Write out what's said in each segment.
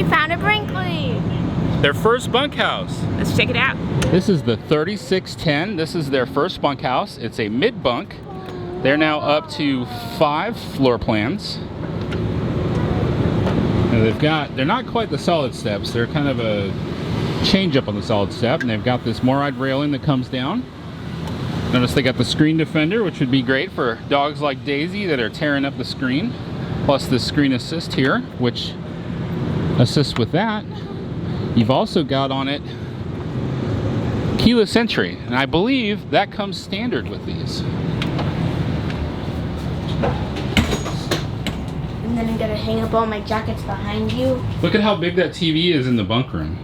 We found a Brinkley. Their first bunkhouse. Let's check it out. This is the 3610. This is their first bunkhouse. It's a mid-bunk. They're now up to 5 floor plans. And they're not quite the solid steps. They're kind of a change up on the solid step. And they've got this Moride railing that comes down. Notice they got the screen defender, which would be great for dogs like Daisy that are tearing up the screen. Plus the screen assist here, which assists with that. You've also got on it keyless entry, and I believe that comes standard with these. And then I'm gonna hang up all my jackets behind you. Look at how big that TV is in the bunk room.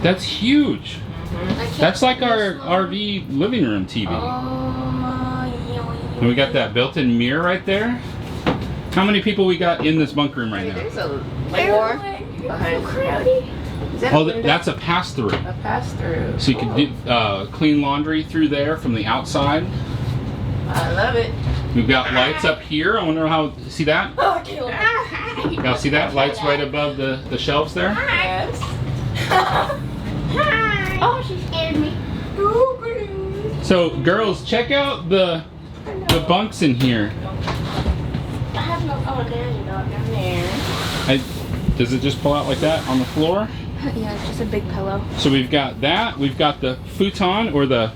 That's huge. That's like our RV living room TV. And we got that built-in mirror right there. How many people we got in this bunk room right now? There's a more behind. Oh, that's a pass-through. A pass-through. So you can do clean laundry through there from the outside. I love it. We've got lights up here. I wonder how, see that? Oh, Y'all see that? Lights right above the shelves there? yes. Oh, she scared me. So girls, check out the bunks in here. I have no, oh, there's a dog down there. Does it just pull out like that on the floor? Yeah, it's just a big pillow. So we've got that. We've got the futon or the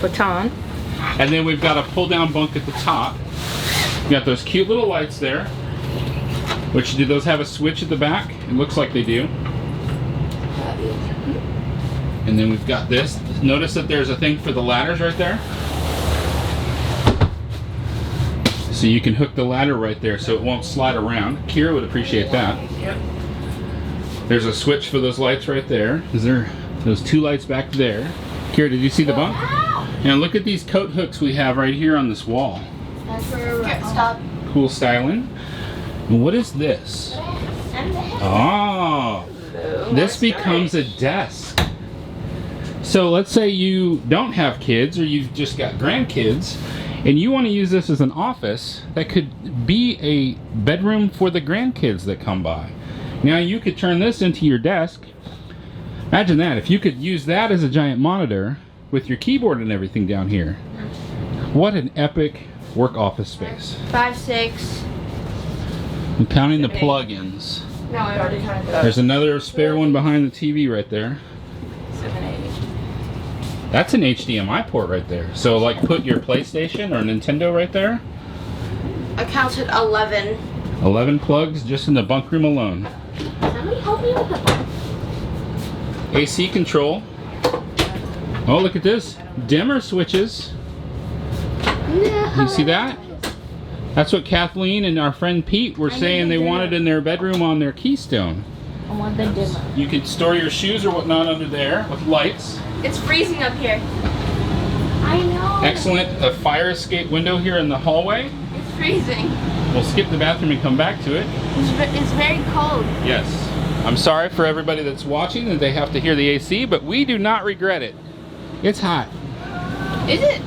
Baton. and then we've got a pull down bunk at the top. We got those cute little lights there. Which, do those have a switch at the back? It looks like they do. And then we've got this. Notice that there's a thing for the ladders right there. So you can hook the ladder right there so it won't slide around. Kira would appreciate that. Yep. There's a switch for those lights right there. Is there those 2 lights back there? Kira, did you see the bunk? And look at these coat hooks we have right here on this wall. That's for stop. Cool styling. And what is this? Oh, this becomes a desk. So let's say you don't have kids or you've just got grandkids and you want to use this as an office that could be a bedroom for the grandkids that come by. Now you could turn this into your desk. Imagine that, if you could use that as a giant monitor with your keyboard and everything down here. What an epic work office space. 5, 6. I'm counting the plug-ins. No, I already counted those. There's another spare one behind the TV right there. 7, 8. That's an HDMI port right there. So like put your PlayStation or Nintendo right there. I counted 11. 11 plugs just in the bunk room alone. Somebody help me with the bunk. AC control. Oh, look at this. Dimmer switches. No. You see that? That's what Kathleen and our friend Pete were saying they wanted in their bedroom on their Keystone. I want the dimmer. You could store your shoes or whatnot under there with lights. It's freezing up here. I know. Excellent fire escape window here in the hallway. It's freezing. We'll skip the bathroom and come back to it. It's very cold. Yes. I'm sorry for everybody that's watching that they have to hear the AC, but we do not regret it. It's hot. Is it?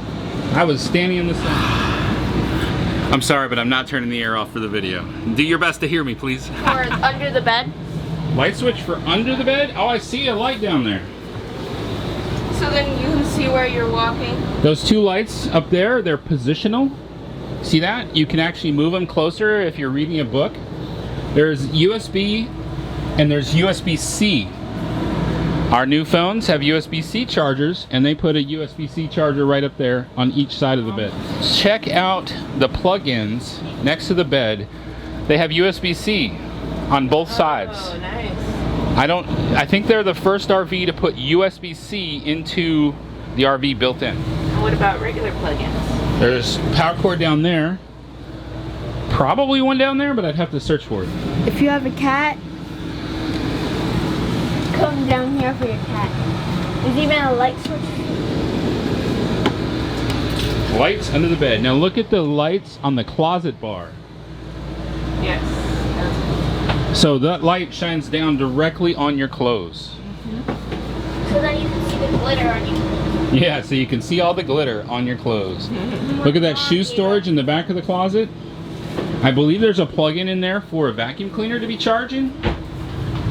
I was standing in the sun. I'm sorry, but I'm not turning the air off for the video. Do your best to hear me, please. Or under the bed? Light switch for under the bed? Oh, I see a light down there. So then you can see where you're walking? Those 2 lights up there, they're positional. See that? You can actually move them closer if you're reading a book. There's USB and there's USB-C. Our new phones have USB-C chargers and they put a USB-C charger right up there on each side of the bed. Check out the plug-ins next to the bed. They have USB-C on both sides. Oh, nice. I think they're the first RV to put USB-C into the RV built in. And what about regular plug-ins? There's power cord down there. Probably one down there, but I'd have to search for it. If you have a cat, come down here for your cat. There's even a light switch. Lights under the bed. Now look at the lights on the closet bar. Yes. So that light shines down directly on your clothes. So then you can see the glitter on your clothes. Yeah, so you can see all the glitter on your clothes. Look at that shoe storage in the back of the closet. I believe there's a plug-in in there for a vacuum cleaner to be charging.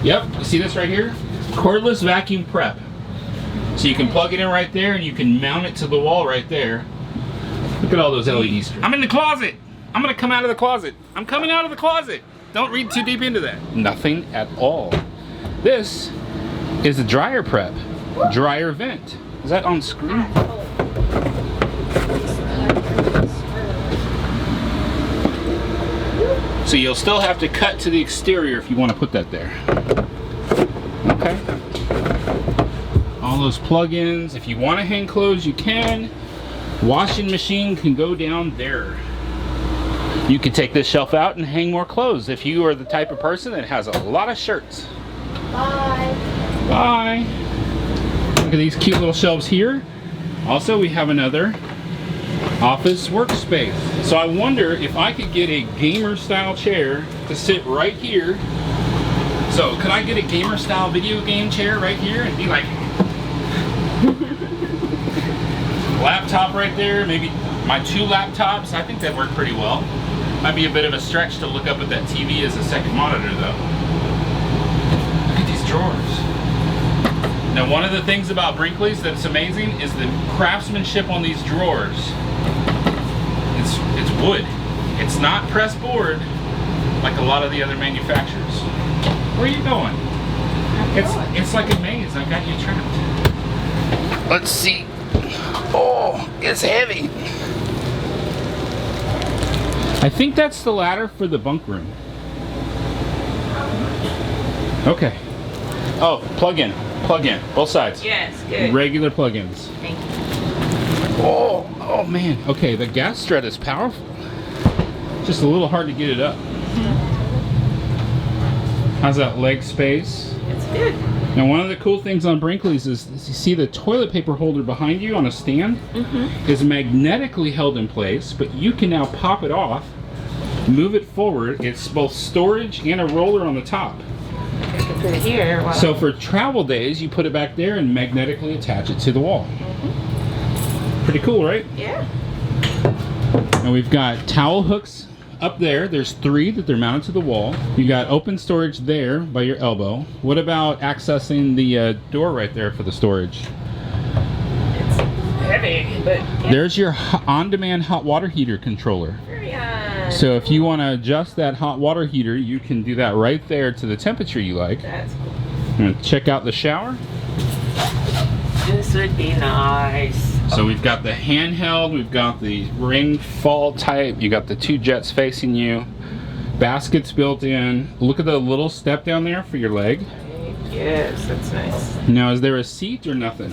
Yep, you see this right here? Cordless vacuum prep. So you can plug it in right there and you can mount it to the wall right there. Look at all those LED strips. I'm in the closet. I'm gonna come out of the closet. I'm coming out of the closet. Don't read too deep into that. Nothing at all. This is a dryer prep. Dryer vent. Is that on screen? So you'll still have to cut to the exterior if you want to put that there. Okay. All those plug-ins. If you want to hang clothes, you can. Washing machine can go down there. You can take this shelf out and hang more clothes if you are the type of person that has a lot of shirts. Bye. Bye. Look at these cute little shelves here. Also, we have another office workspace. So I wonder if I could get a gamer style chair to sit right here. So could I get a gamer style video game chair right here and be like laptop right there, maybe my 2 laptops? I think that worked pretty well. Might be a bit of a stretch to look up at that TV as a second monitor though. Look at these drawers. Now one of the things about Brinkley's that's amazing is the craftsmanship on these drawers. It's wood. It's not pressed board like a lot of the other manufacturers. Where are you going? It's like a maze. I got you trapped. Let's see. Oh, it's heavy. I think that's the ladder for the bunk room. Okay. Oh, plug in, both sides. Yes, good. Regular plug-ins. Thank you. Oh man. Okay, the gas strut is powerful. Just a little hard to get it up. How's that leg space? It's good. Now one of the cool things on Brinkley's is you see the toilet paper holder behind you on a stand is magnetically held in place, but you can now pop it off, move it forward. It's both storage and a roller on the top. You can put it here. While So for travel days, you put it back there and magnetically attach it to the wall. Pretty cool, right? Yeah. And we've got towel hooks up there. There's 3 that they're mounted to the wall. You got open storage there by your elbow. What about accessing the door right there for the storage? It's heavy, but yeah. There's your on-demand hot water heater controller. Very on. So if you want to adjust that hot water heater, you can do that right there to the temperature you like. That's cool. I'm gonna check out the shower. This would be nice. So we've got the handheld, we've got the ring fall type, you got the 2 jets facing you, baskets built in. Look at the little step down there for your leg. Yes, that's nice. Now, is there a seat or nothing?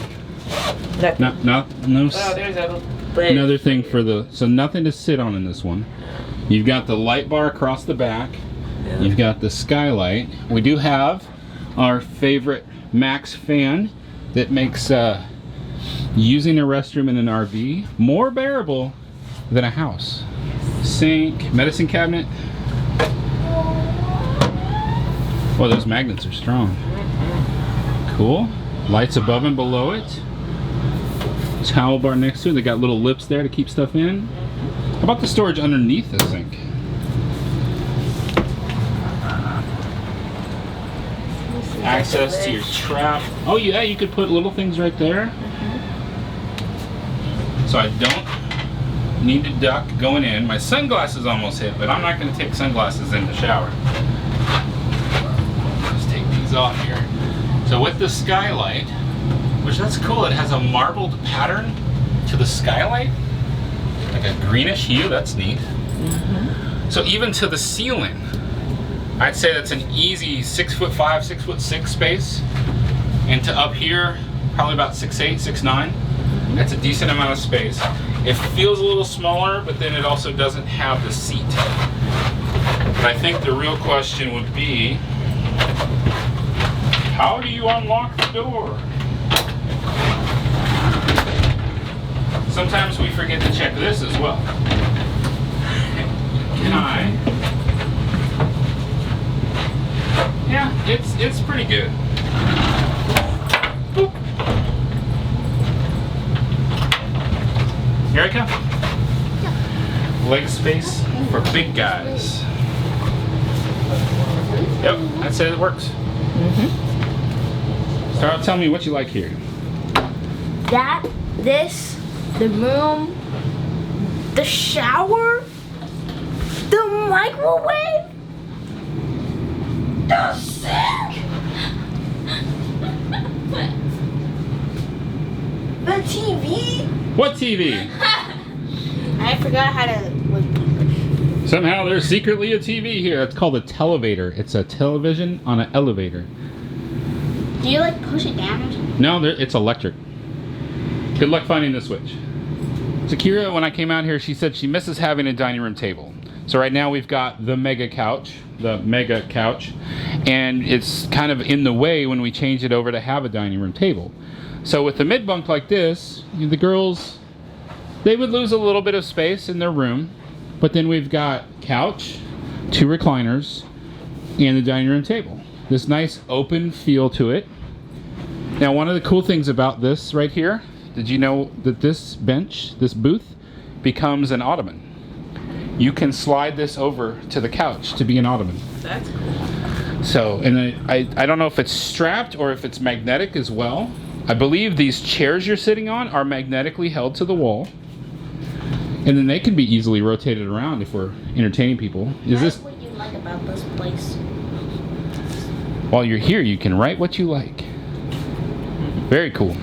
Nothing. No. Oh, there's a leg. Another thing for the, so nothing to sit on in this one. You've got the light bar across the back. Yeah. You've got the skylight. We do have our favorite Max fan that makes using a restroom in an RV more bearable than a house. Sink, medicine cabinet. Oh, those magnets are strong. Cool. Lights above and below it. Towel bar next to it. They got little lips there to keep stuff in. How about the storage underneath the sink? Access to your trap. Oh yeah, you could put little things right there. So I don't need to duck going in. My sunglasses almost hit, but I'm not going to take sunglasses in the shower. Just take these off here. So with the skylight, which that's cool, it has a marbled pattern to the skylight. Like a greenish hue, that's neat. So even to the ceiling, I'd say that's an easy 6'5", 6'6" space. And to up here, probably about 6'8", 6'9". That's a decent amount of space. It feels a little smaller, but then it also doesn't have the seat. But I think the real question would be, how do you unlock the door? Sometimes we forget to check this as well. Can I? Yeah, it's pretty good. Boop. Here I come. Leg space for big guys. Yep, I'd say it works. Start telling me what you like here. That, this, the room, the shower, the microwave, the sink, the TV. What TV? I forgot how to. Somehow there's secretly a TV here. It's called a televator. It's a television on an elevator. Do you like push it down or something? No, it's electric. Good luck finding the switch. Zakira, when I came out here, she said she misses having a dining room table. So right now we've got the mega couch, and it's kind of in the way when we change it over to have a dining room table. So with the mid bunk like this, the girls, they would lose a little bit of space in their room, but then we've got couch, 2 recliners, and the dining room table. This nice open feel to it. Now, one of the cool things about this right here, did you know that this bench, this booth, becomes an ottoman? You can slide this over to the couch to be an ottoman. That's cool. So, and I don't know if it's strapped or if it's magnetic as well. I believe these chairs you're sitting on are magnetically held to the wall. And then they can be easily rotated around if we're entertaining people. Is this... what you like about this place? While you're here, you can write what you like. Very cool.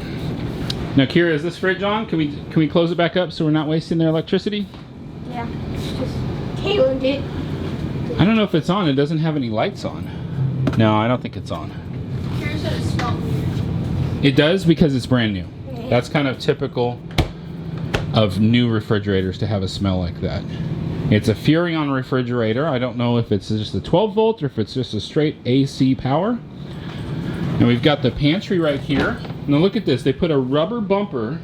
Now, Kira, is this fridge on? Can we close it back up so we're not wasting their electricity? Yeah, just Caitlin did. I don't know if it's on. It doesn't have any lights on. No, I don't think it's on. Here's what it smells weird. It does because it's brand new. That's kind of typical of new refrigerators to have a smell like that. It's a Furrion refrigerator. I don't know if it's just a 12 volt or if it's just a straight AC power. And we've got the pantry right here. Now look at this. They put a rubber bumper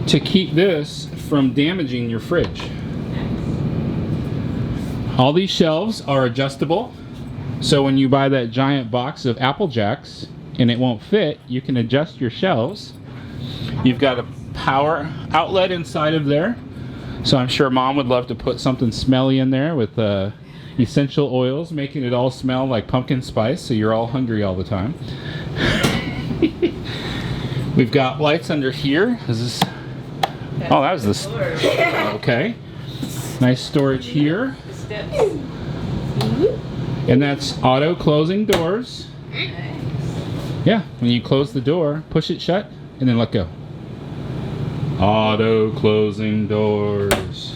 to keep this from damaging your fridge. All these shelves are adjustable. So when you buy that giant box of Apple Jacks and it won't fit, you can adjust your shelves. You've got a power outlet inside of there. So I'm sure Mom would love to put something smelly in there with essential oils, making it all smell like pumpkin spice, so you're all hungry all the time. We've got lights under here. Is this... Oh, that was the... Okay. Nice storage here. And that's auto closing doors. Yeah, when you close the door, push it shut, and then let go. Auto closing doors.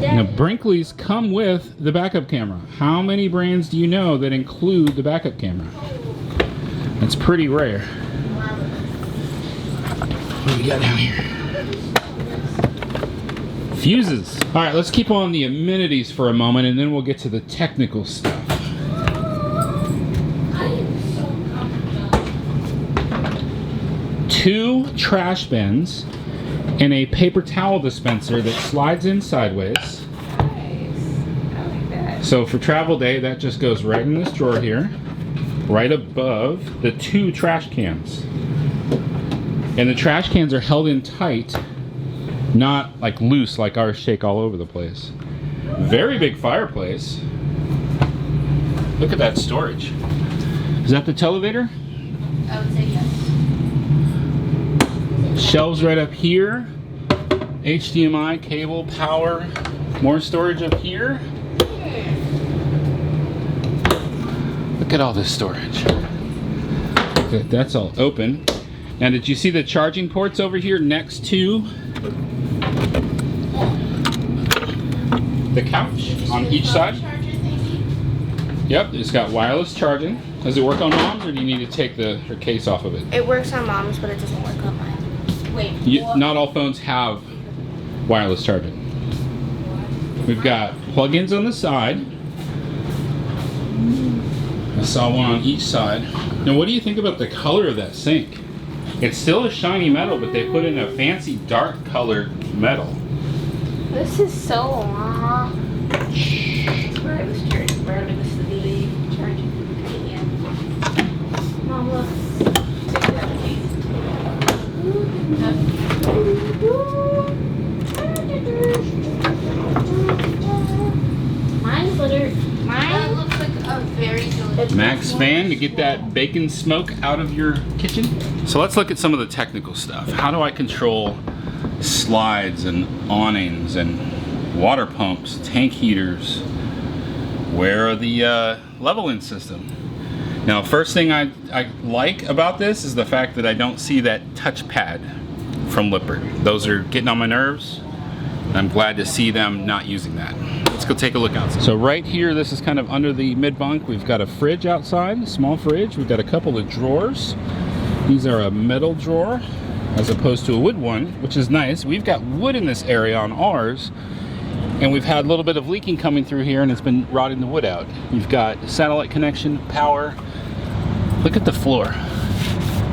Now, Brinkley's come with the backup camera. How many brands do you know that include the backup camera? It's pretty rare. What do we got down here? Fuses. All right, let's keep on the amenities for a moment, and then we'll get to the technical stuff. Two trash bins and a paper towel dispenser that slides in sideways. Nice. I like that. So for travel day, that just goes right in this drawer here, right above the 2 trash cans. And the trash cans are held in tight, not like loose like ours shake all over the place. Very big fireplace. Look at that storage. Is that the televator? I would say yes. Shelves right up here. HDMI, cable, power. More storage up here. Look at all this storage. That's all open. Now, did you see the charging ports over here next to the couch on each side? Yep, it's got wireless charging. Does it work on Mom's, or do you need to take her case off of it? It works on Mom's, but it doesn't work on mine. Wait. Not all phones have wireless charging. We've got plug-ins on the side. I saw one on each side. Now, what do you think about the color of that sink? It's still a shiny metal, but they put in a fancy dark colored metal. This is so long. Where is charging? Where is the charging? Yeah. Mom, look. Mine's literally. Mine looks like a very Max fan to get that bacon smoke out of your kitchen. So let's look at some of the technical stuff. How do I control slides and awnings and water pumps, tank heaters? Where are the leveling system? Now, first thing I like about this is the fact that I don't see that touchpad from Lippert. Those are getting on my nerves. I'm glad to see them not using that. Let's go take a look outside. So right here, this is kind of under the mid bunk. We've got a fridge outside, a small fridge. We've got a couple of drawers. These are a metal drawer as opposed to a wood one, which is nice. We've got wood in this area on ours, and we've had a little bit of leaking coming through here, and it's been rotting the wood out. You've got satellite connection, power. Look at the floor.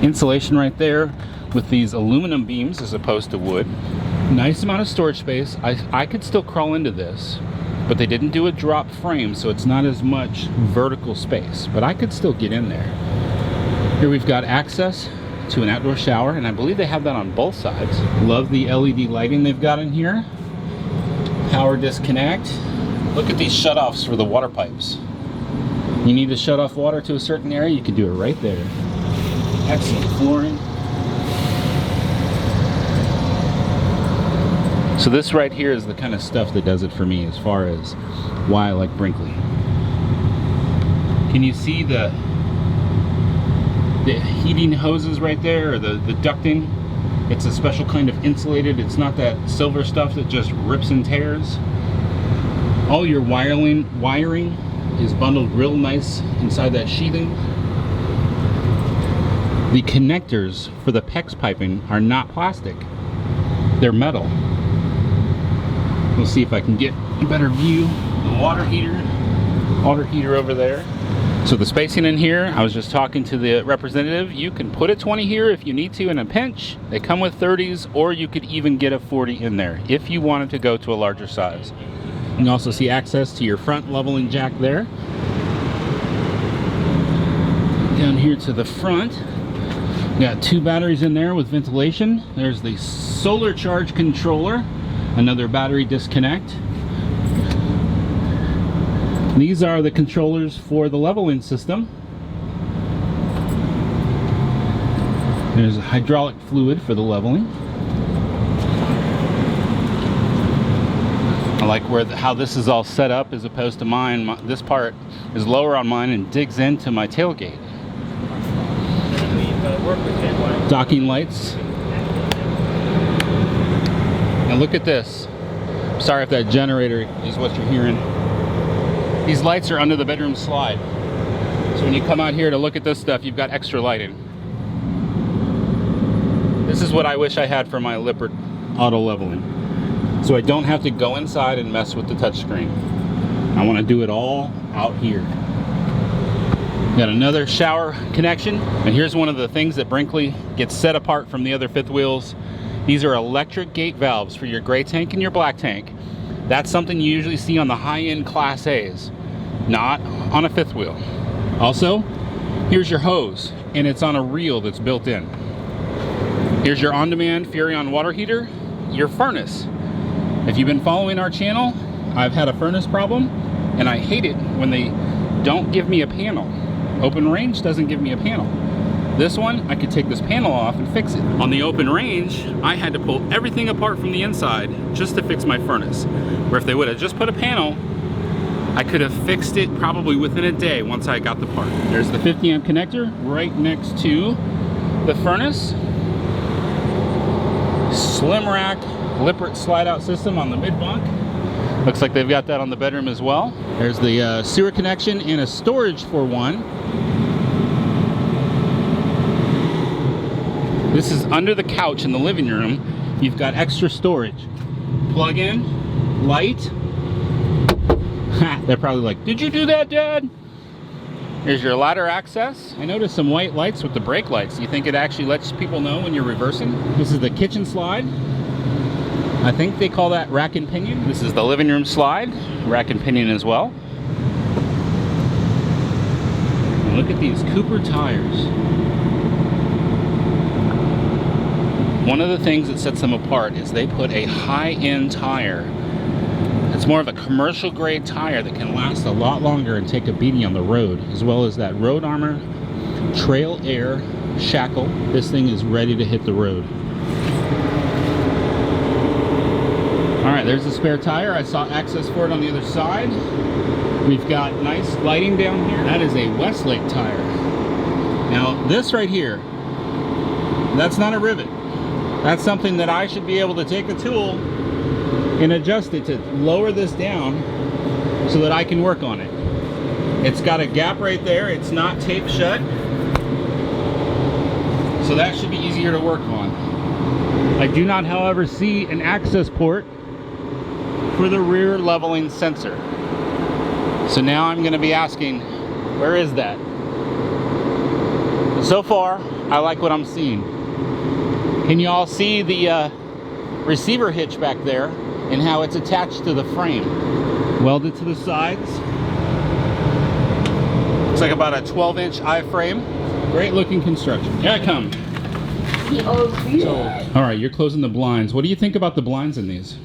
Insulation right there with these aluminum beams as opposed to wood. Nice amount of storage space. I could still crawl into this, but they didn't do a drop frame, so it's not as much vertical space, but I could still get in there. Here we've got access to an outdoor shower, and I believe they have that on both sides. Love the LED lighting they've got in here. Power disconnect. Look at these shutoffs for the water pipes. You need to shut off water to a certain area, you can do it right there. Excellent flooring. So this right here is the kind of stuff that does it for me as far as why I like Brinkley. Can you see the heating hoses right there, or the ducting? It's a special kind of insulated. It's not that silver stuff that just rips and tears. All your wiring is bundled real nice inside that sheathing. The connectors for the PEX piping are not plastic. They're metal. We'll see if I can get a better view. The water heater over there. So the spacing in here, I was just talking to the representative. You can put a 20 here if you need to in a pinch. They come with 30s, or you could even get a 40 in there if you wanted to go to a larger size. You can also see access to your front leveling jack there. Down here to the front, got 2 batteries in there with ventilation. There's the solar charge controller. Another battery disconnect. These are the controllers for the leveling system. There's a hydraulic fluid for the leveling. I like how this is all set up as opposed to mine. This part is lower on mine and digs into my tailgate. Docking lights. Now look at this. Sorry if that generator is what you're hearing. These lights are under the bedroom slide. So when you come out here to look at this stuff, you've got extra lighting. This is what I wish I had for my Lippert auto leveling. So I don't have to go inside and mess with the touchscreen. I want to do it all out here. Got another shower connection. And here's one of the things that Brinkley gets set apart from the other fifth wheels. These are electric gate valves for your gray tank and your black tank. That's something you usually see on the high-end Class A's, not on a fifth wheel. Also, here's your hose, and it's on a reel that's built in. Here's your on-demand Furrion water heater, your furnace. If you've been following our channel, I've had a furnace problem, and I hate it when they don't give me a panel. Open Range doesn't give me a panel. This one, I could take this panel off and fix it. On the Open Range, I had to pull everything apart from the inside just to fix my furnace. Where if they would have just put a panel, I could have fixed it probably within a day once I got the part. There's the 50 amp connector right next to the furnace. Slim rack Lippert slide out system on the mid bunk. Looks like they've got that on the bedroom as well. There's the sewer connection and a storage for one. This is under the couch in the living room. You've got extra storage. Plug in, light. Ha, they're probably like, did you do that, Dad? Here's your ladder access. I noticed some white lights with the brake lights. You think it actually lets people know when you're reversing? This is the kitchen slide. I think they call that rack and pinion. This is the living room slide, rack and pinion as well. And look at these Cooper tires. One of the things that sets them apart is they put a high-end tire It's more of a commercial grade tire that can last a lot longer and take a beating on the road, as well as that Road Armor Trail Air shackle. This thing is ready to hit the road. Alright, there's the spare tire. I saw access for it on the other side. We've got nice lighting down here. That is a Westlake tire. Now this right here, that's not a rivet. That's something that I should be able to take a tool and adjust it to lower this down so that I can work on it. It's got a gap right there. It's not taped shut. So that should be easier to work on. I do not, however, see an access port for the rear leveling sensor. So now I'm going to be asking, where is that? So far, I like what I'm seeing. Can you all see the receiver hitch back there and how it's attached to the frame? Welded to the sides. Looks like about a 12-inch I-frame. Great looking construction. Here I come. All right, you're closing the blinds. What do you think about the blinds in these?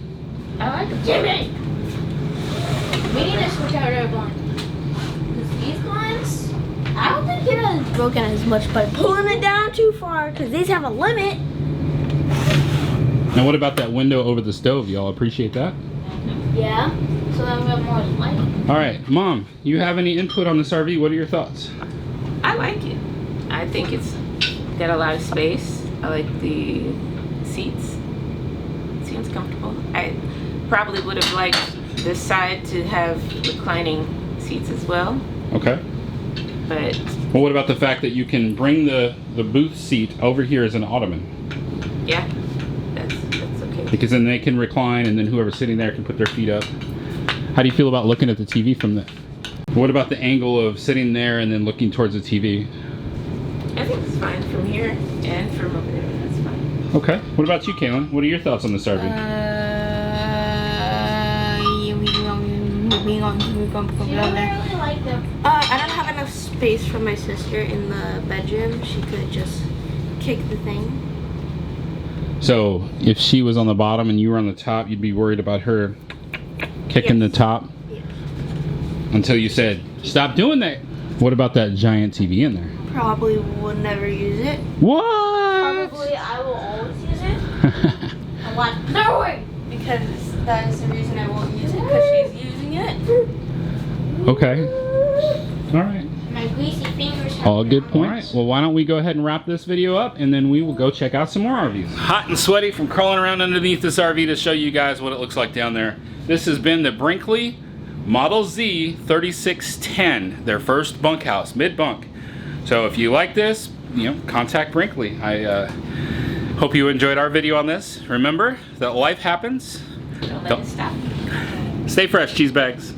I like them. Jimmy! We need to switch out our blinds. Because these blinds, I don't think it has broken as much by pulling it down too far. Because these have a limit. Now what about that window over the stove? Y'all appreciate that? Yeah. So then we have more light. All right, Mom, you have any input on this RV? What are your thoughts? I like it. I think it's got a lot of space. I like the seats. It seems comfortable. I probably would have liked this side to have reclining seats as well. Okay. But Well, what about the fact that you can bring the booth seat over here as an ottoman? yeah, that's okay. Because then they can recline and then whoever's sitting there can put their feet up. How do you feel about looking at the TV from the... What about the angle of sitting there and then looking towards the TV? I think it's fine from here and from over there. That's fine. Okay. What about you, Kaylin? What are your thoughts on this RV? I really like them. I don't have enough space for my sister in the bedroom. She could just kick the thing. So, if she was on the bottom and you were on the top, you'd be worried about her kicking Yes. the top? Yes. Until you said, stop doing that. What about that giant TV in there? Probably would never use it. What? Probably I will always use it. I want no way. Because that is the reason I won't use it, because she's using it. Okay. All right. My greasy fingers have All good been- points. All right. Well, why don't we go ahead and wrap this video up, and then we will go check out some more RVs. Hot and sweaty from crawling around underneath this RV to show you guys what it looks like down there. This has been the Brinkley Model Z 3610, their first bunkhouse, mid-bunk. So if you like this, contact Brinkley. I hope you enjoyed our video on this. Remember that life happens. Don't let it stop. Stay fresh, cheese bags.